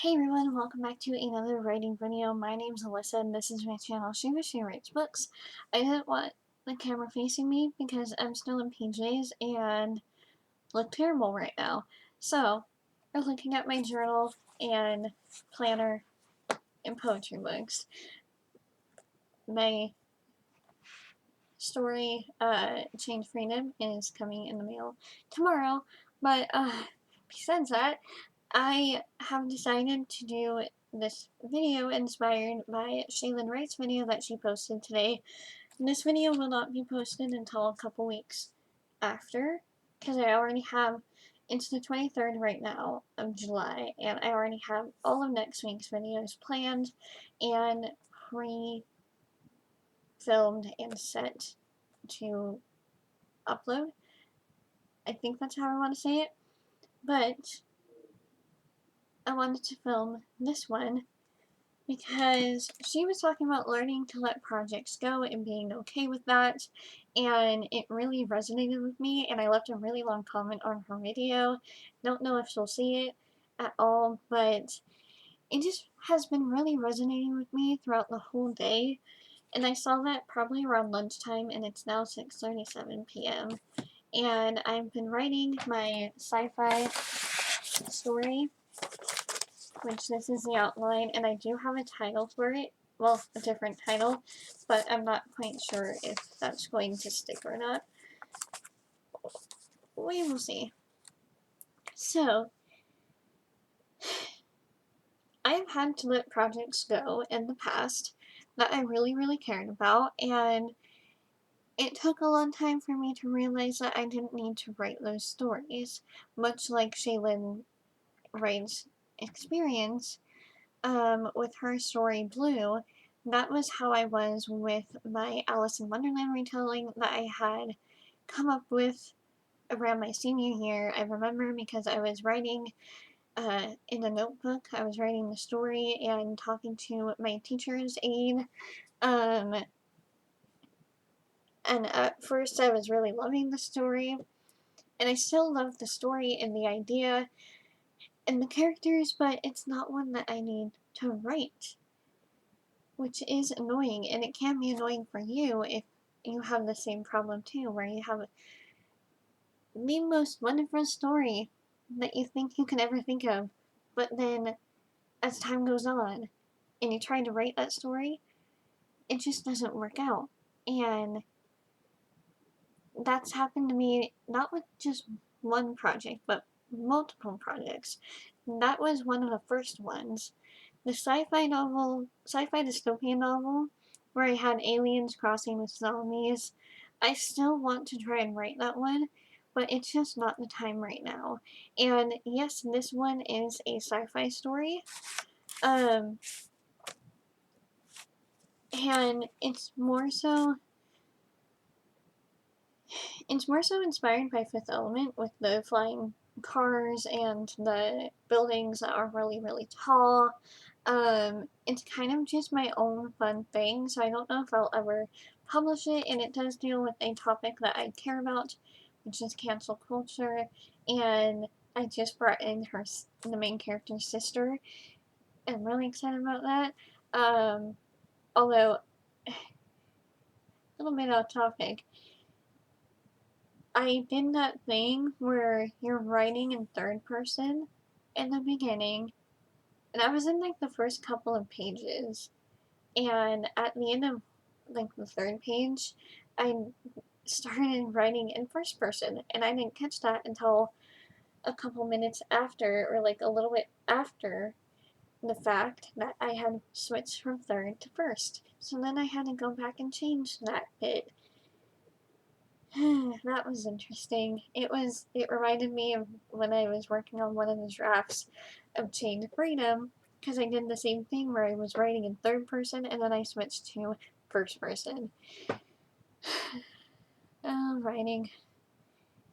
Hey everyone, welcome back to another writing video. My name's Alyssa and this is my channel, She Writes Books. I didn't want the camera facing me because I'm still in PJs and look terrible right now. So, I'm looking at my journal and planner and poetry books. My story, Change Freedom, is coming in the mail tomorrow, but besides that, I have decided to do this video inspired by Shaylin Wright's video that she posted today. This video will not be posted until a couple weeks after, because I already have, it's the 23rd right now of July, and I already have all of next week's videos planned and pre-filmed and set to upload. I think that's how I want to say it, but I wanted to film this one because she was talking about learning to let projects go and being okay with that, and it really resonated with me, and I left a really long comment on her video. Don't know if she'll see it at all, but it just has been really resonating with me throughout the whole day, and I saw that probably around lunchtime, and it's now 6:37 p.m. And I've been writing my sci-fi story, which this is the outline, and I do have a title for it. Well, a different title, but I'm not quite sure if that's going to stick or not. We will see. So, I have had to let projects go in the past that I really cared about, and it took a long time for me to realize that I didn't need to write those stories, much like Shaylin Wright's experience with her story Blue. That was how I was with my Alice in Wonderland retelling that I had come up with around my senior year. I remember because I was writing in a notebook, I was writing the story and talking to my teacher's aide. Um, and at first I was really loving the story, and I still love the story and the idea and the characters, but it's not one that I need to write, which is annoying, and it can be annoying for you if you have the same problem too, where you have the most wonderful story that you think you can ever think of, but then as time goes on and you try to write that story, it just doesn't work out. And that's happened to me not with just one project, but multiple projects. That was one of the first ones. The sci-fi novel, sci-fi dystopian novel, where I had aliens crossing with zombies. I still want to try and write that one, but it's just not the time right now. And yes, this one is a sci-fi story. And it's more so inspired by Fifth Element with the flying cars and the buildings that are really tall. It's kind of just my own fun thing, so I don't know if I'll ever publish it, and it does deal with a topic that I care about, which is cancel culture, and I just brought in the main character's sister. I'm really excited about that. Although, a little bit off topic, I did that thing where you're writing in third person in the beginning, and I was in like the first couple of pages, and at the end of like the third page, I started writing in first person, and I didn't catch that until a couple minutes after, or like a little bit after the fact that I had switched from third to first. So then I had to go back and change that bit. That was interesting. It reminded me of when I was working on one of the drafts of Chained Freedom, because I did the same thing where I was writing in third person and then I switched to first person. Writing.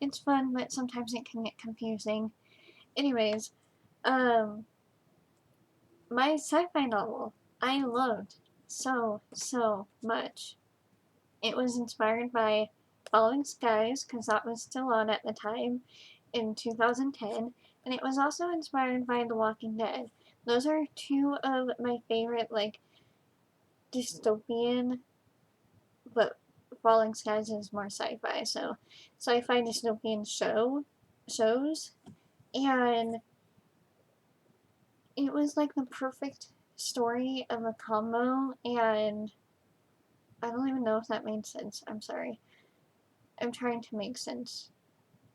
It's fun, but sometimes it can get confusing. Anyways, um, my sci-fi novel I loved so much. It was inspired by Falling Skies, because that was still on at the time in 2010, and it was also inspired by The Walking Dead. those are two of my favorite, like, dystopian, but Falling Skies is more sci-fi, so sci-fi dystopian shows, and it was like the perfect story of a combo, and I don't even know if that made sense. I'm sorry. I'm trying to make sense.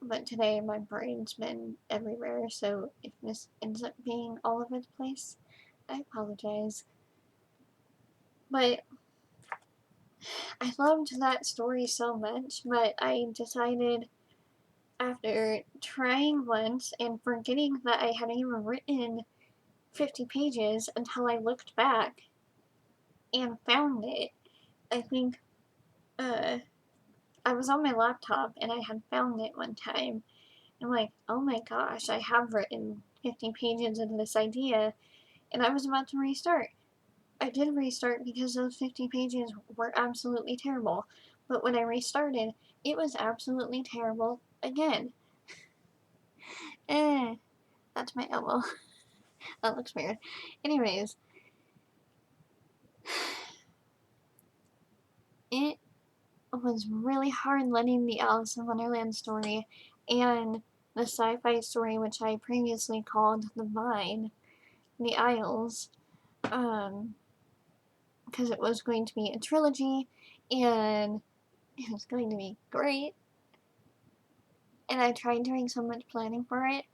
But today my brain's been everywhere, so if this ends up being all over the place, I apologize. But I loved that story so much, but I decided after trying once and forgetting that I had even written 50 pages until I looked back and found it. I think I was on my laptop and I had found it one time. I'm like, oh my gosh, I have written 50 pages of this idea, and I was about to restart. I did restart because those 50 pages were absolutely terrible, but when I restarted, it was absolutely terrible again. Eh, that's my elbow. That looks weird. Anyways, it was really hard letting the Alice in Wonderland story and the sci-fi story, which I previously called The Vine, The Isles, because it was going to be a trilogy, and it was going to be great, and I tried doing so much planning for it,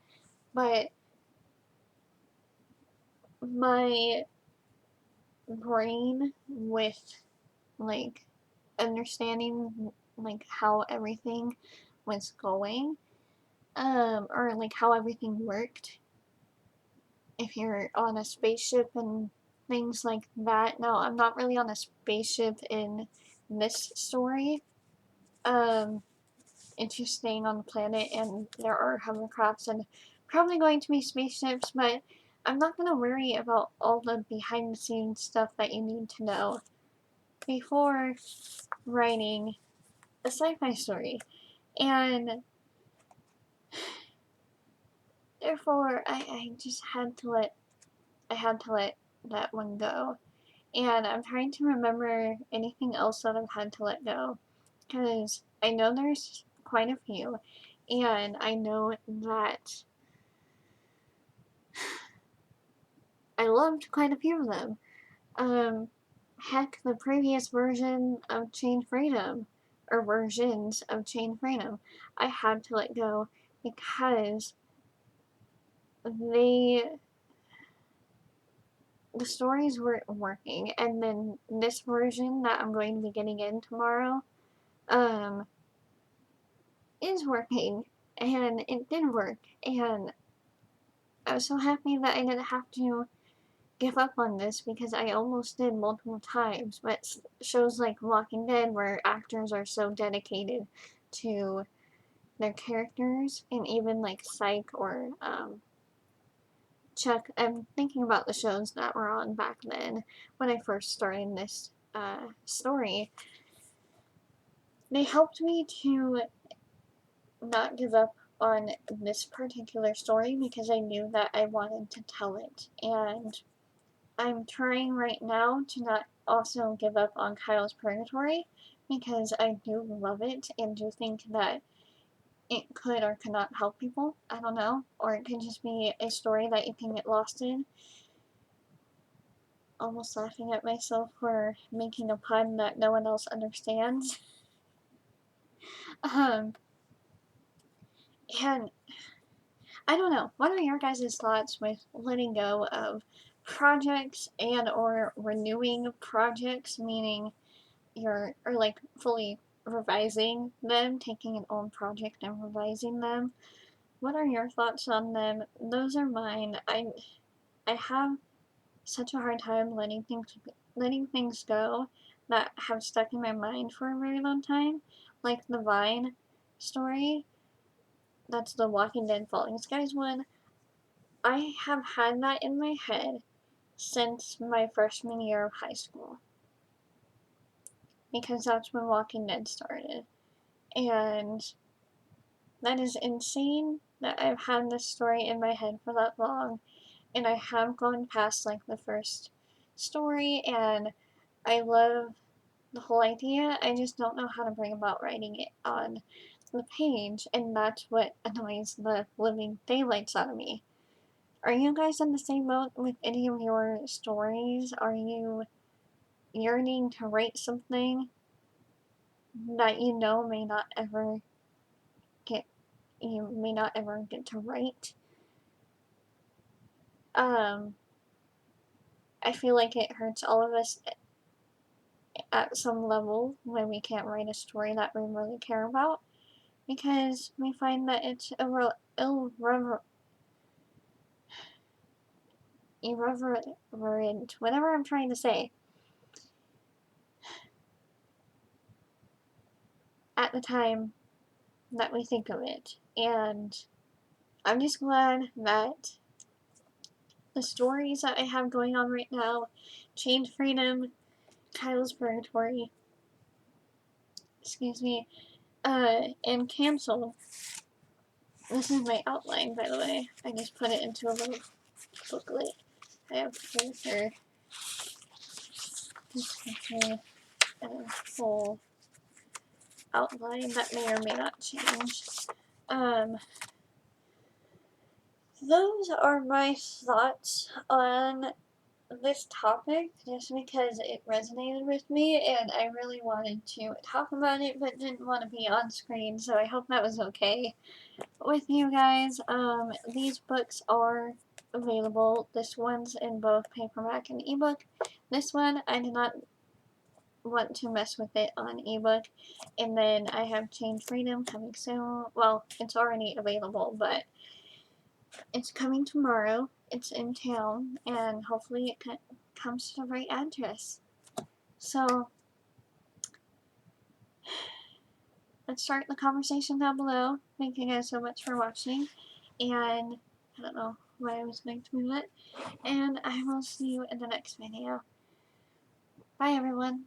but my brain with, like, understanding, like, how everything was going, or, like, how everything worked, if you're on a spaceship and things like that. Now, I'm not really on a spaceship in this story, it's just staying on the planet, and there are hovercrafts and probably going to be spaceships, but I'm not going to worry about all the behind the scenes stuff that you need to know before writing a sci-fi story. And therefore, I just had to let that one go. And I'm trying to remember anything else that I've had to let go, because I know there's quite a few, and I know that I loved quite a few of them. Heck, the previous version of Chain Freedom, or versions of Chain Freedom, I had to let go because they the stories weren't working, and then this version that I'm going to be getting in tomorrow, um, is working, and it did work, and I was so happy that I didn't have to give up on this because I almost did multiple times, but shows like Walking Dead where actors are so dedicated to their characters, and even like Psych or Chuck, I'm thinking about the shows that were on back then when I first started this story. They helped me to not give up on this particular story because I knew that I wanted to tell it, and I'm trying right now to not also give up on Kyle's Purgatory because I do love it and do think that it could or could not help people. I don't know. Or it could just be a story that you can get lost in. Almost laughing at myself for making a pun that no one else understands. Um, and I don't know. What are your guys' thoughts with letting go of projects and or renewing projects, meaning or like fully revising them, taking an old project and revising them? What are your thoughts on them? Those are mine. I have such a hard time letting things go that have stuck in my mind for a very long time, like the Vine story. That's the Walking Dead Falling Skies one. I have had that in my head since my freshman year of high school because that's when Walking Dead started. And that is insane that I've had this story in my head for that long. and I have gone past like the first story, and I love the whole idea. I just don't know how to bring about writing it on the page, and that's what annoys the living daylights out of me. Are you guys in the same boat with any of your stories? Are you yearning to write something that you know get may not ever get to write? Um, I feel like it hurts all of us at some level when we can't write a story that we really care about, because we find that it's irreverent, whatever I'm trying to say, at the time that we think of it. And I'm just glad that the stories that I have going on right now, Chained Freedom, Kyle's Purgatory, excuse me, and Cancelled. This is my outline, by the way. I just put it into a little booklet. I have character description and a full outline that may or may not change. Um, those are my thoughts on this topic, just because it resonated with me and I really wanted to talk about it but didn't want to be on screen, so I hope that was okay with you guys. These books are available. This one's in both paperback and ebook. This one, I did not want to mess with it on ebook. And then I have Chained Freedom coming soon. Well, it's already available, but it's coming tomorrow. It's in town, and hopefully it comes to the right address. So, let's start the conversation down below. Thank you guys so much for watching, and I don't know why I was going to move it, and I will see you in the next video. Bye everyone.